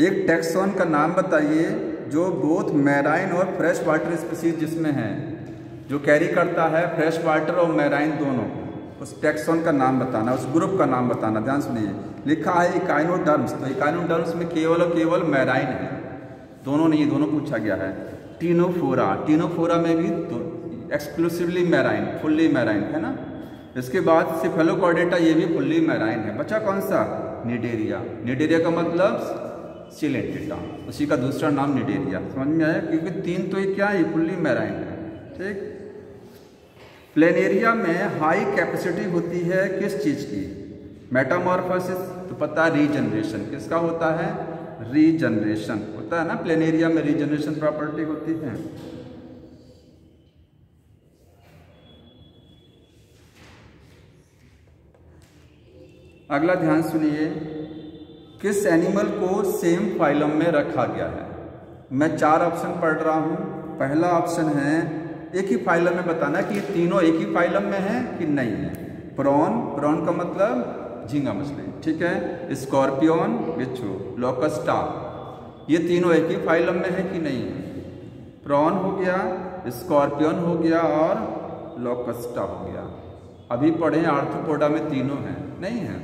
एक टैक्सॉन का नाम बताइए जो बोथ मैराइन और फ्रेश वाटर स्पीसीज जिसमें है, जो कैरी करता है फ्रेश वाटर और मैराइन दोनों, उस टैक्सॉन का नाम बताना, उस ग्रुप का नाम बताना। ध्यान सुनिए, लिखा है इकाइनोडर्म्स, तो इकाइनोडर्म्स में केवल और केवल मैराइन है, दोनों नहीं, दोनों पूछा गया है। टीनोफोरा, टीनोफोरा में भी तो एक्सक्लूसिवली मैराइन, फुल्ली मैराइन है ना। इसके बाद सिफेलोकॉर्डेटा, ये भी फुल्ली मैराइन है। बचा कौन सा? निडेरिया। निडेरिया का मतलब सिलेंटिटा, उसी का दूसरा नाम निडेरिया। समझ में आया? क्योंकि 3 तो ये क्या है, इक्वली मैराइन है। ठीक। प्लेनेरिया में हाई कैपेसिटी होती है किस चीज़ की? मेटामॉर्फोसिस, तो पता है रीजनरेशन किसका होता है? रीजनरेशन होता है ना, प्लेनेरिया में रीजनरेशन प्रॉपर्टी होती है। अगला ध्यान सुनिए, किस एनिमल को सेम फाइलम में रखा गया है? मैं 4 ऑप्शन पढ़ रहा हूँ। पहला ऑप्शन है, एक ही फाइलम में बताना कि ये तीनों एक ही फाइलम में है कि नहीं है। प्रॉन, प्रॉन का मतलब झींगा मछली, ठीक है। स्कॉर्पियन, बिच्छू, लोकस्टा, ये तीनों एक ही फाइलम में है कि नहीं है? प्रॉन हो गया, स्कॉर्पियन हो गया और लोकस्टा हो गया। अभी पढ़े आर्थ्रोपोडा में तीनों हैं, नहीं है?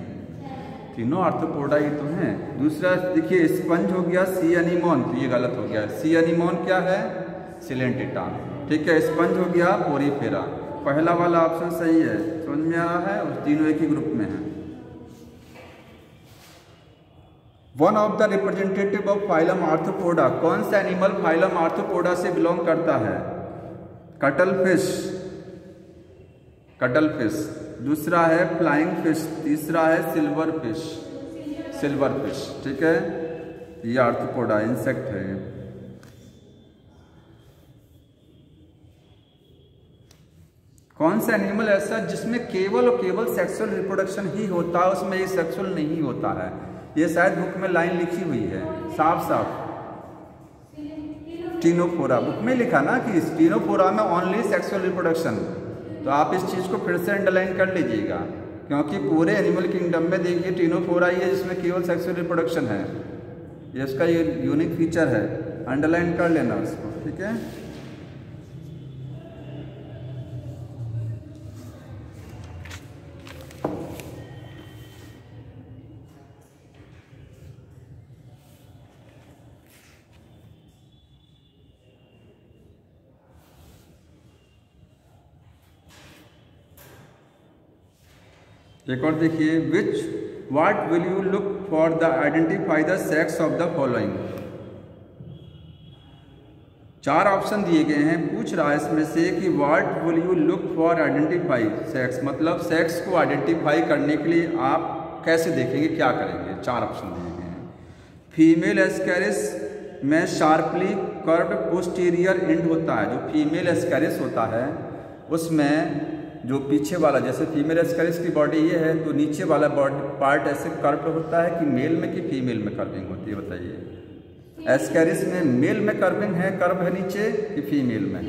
तीनों आर्थ्रोपोडा ही तो हैं। दूसरा देखिए, स्पंज हो गया, सी एनीमोन, तो ये गलत हो गया। सी एनीमोन क्या है? सिलेंटिटा, ठीक है। स्पंज हो गया पोरीफेरा। पहला वाला ऑप्शन सही है, समझ में आ रहा है? और तीनों एक ही ग्रुप में है। One of the representative of phylum arthropoda, कौन सा एनिमल फाइलम आर्थ्रोपोडा से बिलोंग करता है? Cuttle fish, cuttle fish. दूसरा है फ्लाइंग फिश, तीसरा है सिल्वर फिश, सिल्वर फिश, ठीक है। ये आर्थ्रोपोडा इंसेक्ट है। कौन सा एनिमल ऐसा जिसमें केवल और केवल सेक्सुअल रिप्रोडक्शन ही होता है, उसमें ये सेक्सुअल नहीं होता है? ये शायद बुक में लाइन लिखी हुई है साफ साफ, टीनोफोरा। बुक में लिखा ना कि टीनोफोरा में ओनली सेक्सुअल रिप्रोडक्शन। तो आप इस चीज़ को फिर से अंडरलाइन कर लीजिएगा, क्योंकि पूरे एनिमल किंगडम में देखिए टीनोफोरा ही है जिसमें केवल सेक्सुअल रिप्रोडक्शन है। ये इसका ये यूनिक फीचर है, अंडरलाइन कर लेना उसको, ठीक है। एक और देखिए, what will you look for the identify the sex of the following. 4 option दिए गए हैं, पूछ रहा है इसमें से कि what will you look for identify sex, मतलब सेक्स को आइडेंटिफाई करने के लिए आप कैसे देखेंगे, क्या करेंगे? 4 ऑप्शन दिए गए हैं। फीमेल एस्कैरिस में शार्पली कर्व्ड पोस्टीरियर एंड होता है। जो फीमेल एस्कैरिस होता है उसमें जो पीछे वाला, जैसे फीमेल एस्कैरिस की बॉडी ये है, तो नीचे वाला बॉडी पार्ट ऐसे कर्व होता है कि मेल में कि फीमेल में कर्विंग होती है? बताइए। एस्कैरिस में मेल में कर्विंग है, कर्व है नीचे, कि फीमेल में?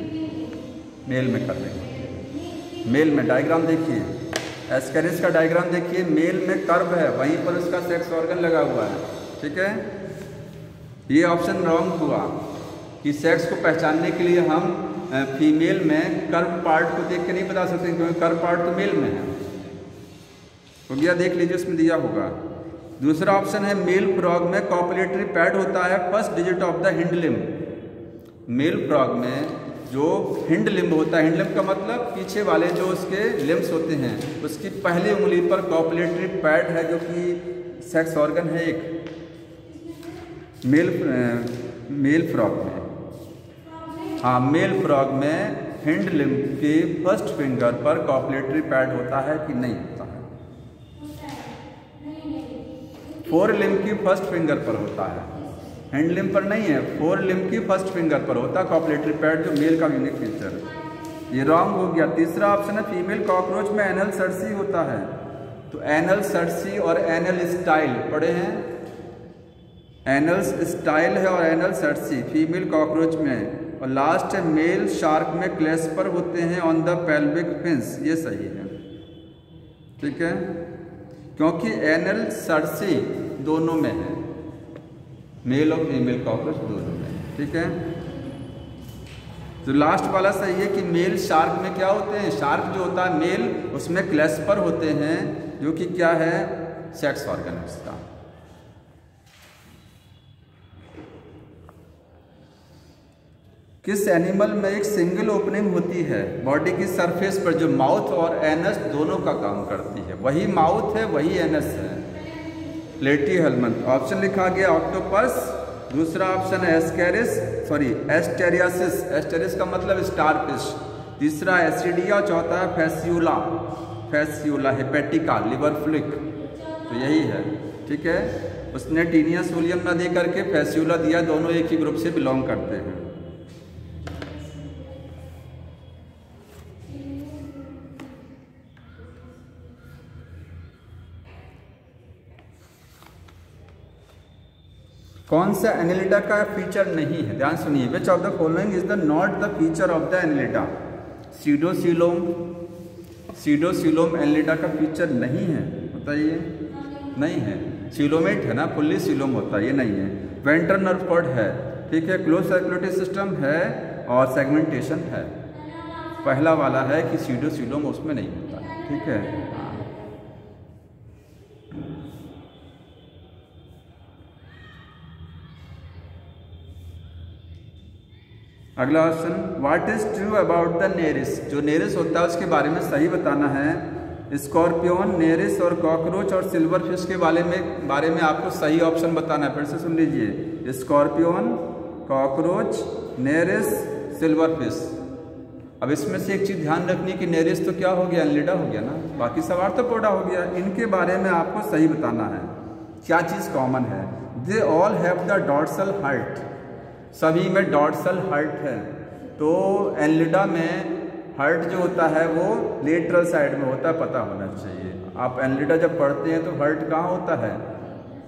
मेल में कर्विंग होती है। मेल में डायग्राम देखिए, एस्कैरिस का डायग्राम देखिए, मेल में कर्व है, वहीं पर उसका सेक्स ऑर्गन लगा हुआ है, ठीक है। ये ऑप्शन रॉन्ग हुआ कि सेक्स को पहचानने के लिए हम फीमेल में कर्व पार्ट को देख के नहीं बता सकते, क्योंकि कर्व पार्ट तो मेल में है। हो गया, देख लीजिए उसमें दिया होगा। दूसरा ऑप्शन है, मेल फ्रॉग में कॉपुलेटरी पैड होता है first digit of the hind limb. Male frog में जो हिंड लिम्ब होता है, हिंड लिम्ब का मतलब पीछे वाले जो उसके लिम्ब्स होते हैं, उसकी पहली उंगली पर कॉपुलेटरी पैड है, जो कि सेक्स ऑर्गन है एक मेल फ्रॉग में। हाँ, मेल फ्रॉग में हिंड लिम्ब के फर्स्ट फिंगर पर कॉपुलेटरी पैड होता है कि नहीं होता है? फोर लिम्ब की फर्स्ट फिंगर पर होता है, हिंड लिम्ब पर नहीं है। फोर लिम्ब की फर्स्ट फिंगर पर होता है कॉपुलेटरी पैड, जो मेल का यूनिक फीचर है। ये रॉन्ग हो गया। तीसरा ऑप्शन है, फीमेल कॉकरोच में एनल सर्सी होता है। तो एनल सर्सी और एनल स्टाइल पढ़े हैं? एनल स्टाइल है और एनल सर्सी फीमेल कॉकरोच में। और लास्ट है, मेल शार्क में क्लेस्पर होते हैं ऑन द पेल्विक फिन्स। ये सही है, ठीक है, क्योंकि एनल सर्सी दोनों में है, मेल और फीमेल कॉकरोच दोनों में, ठीक है। तो लास्ट वाला सही है कि मेल शार्क में क्या होते हैं? शार्क जो होता है मेल, उसमें क्लेस्पर होते हैं, जो कि क्या है? सेक्स ऑर्गन है उसका। किस एनिमल में एक सिंगल ओपनिंग होती है बॉडी की सरफेस पर, जो माउथ और एनस दोनों का काम करती है? वही माउथ है, वही एनस है। प्लेटीहेल्मिंथ। ऑप्शन लिखा गया ऑक्टोपस, दूसरा ऑप्शन है एस्टेरियासिस, एस्टेरिस का मतलब स्टारफिश, तीसरा एसिडिया, चौथा है फैसियोला हेपेटिका लिवर फ्लूक। तो यही है, ठीक है। उसने टीनिया सोलियम ना दे करके फैसियोला दिया, दोनों एक ही ग्रुप से बिलोंग करते हैं। कौन सा एनिलिडा का फीचर नहीं है, ध्यान सुनिए। Which of the following is the not the feature of the Annelida? Pseudocoelom Annelida का फीचर नहीं है, बताइए। नहीं है। सिलोमेट है ना, फुल्ली सिलोम होता है, ये नहीं है। वेंट्रल नर्व कॉर्ड है, ठीक है। क्लोज सर्कुलेटरी सिस्टम है और सेगमेंटेशन है। पहला वाला है कि सीडोसिलोम उसमें नहीं होता, ठीक है। अगला option, what is true about the Nereis? जो नेरिस होता है उसके बारे में सही बताना है। स्कॉर्पियन, नेरिस और कॉकरोच और सिल्वर फिश के बारे में आपको सही ऑप्शन बताना है। फिर से सुन लीजिए, scorpion, cockroach, Nereis, silverfish. अब इसमें से एक चीज ध्यान रखनी कि नेरिस तो क्या हो गया, एनिलिडा हो गया ना, बाकी सब आर्थ्रोपोडा हो गया। इनके बारे में आपको सही बताना है क्या चीज कॉमन है। They all have the dorsal heart, सभी में डॉर्सल हर्ट है। तो एनिलिडा में हर्ट जो होता है वो लेटरल साइड में होता है, पता होना चाहिए। आप एनिलिडा जब पढ़ते हैं तो हर्ट कहाँ होता है,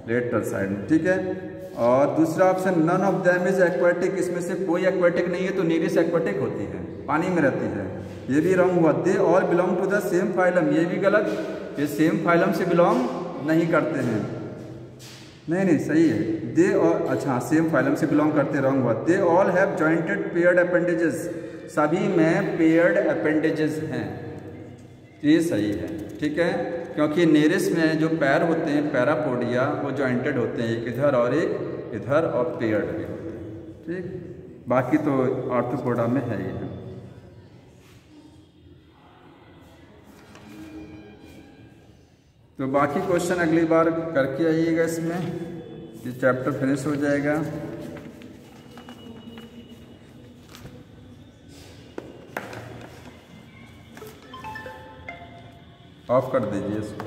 लेटरल साइड में, ठीक है। और दूसरा option, none of them is aquatic, इसमें से कोई एक्वाटिक नहीं है। तो नेरिस एक्वाटिक होती है, पानी में रहती है, ये भी रॉन्ग हुआ। They all belong to the same phylum, ये भी गलत, ये सेम फाइलम से बिलोंग नहीं करते हैं। नहीं सही है। दे और अच्छा सेम फाइलम से बिलोंग करते, रॉन्ग हुआ। They all have jointed paired appendages, सभी में पेयर्ड अपेंडेजेस हैं, ये सही है, ठीक है। क्योंकि नेरिस में जो पैर होते हैं, पैरापोडिया, वो जॉइंटेड होते हैं, एक इधर और एक इधर, और पेयर्ड भी होते हैं, ठीक। बाकी तो आर्थ्रोपोडा में है ही है। तो बाकी क्वेश्चन अगली बार करके आइएगा, इसमें ये चैप्टर फिनिश हो जाएगा। ऑफ कर दीजिए इसको।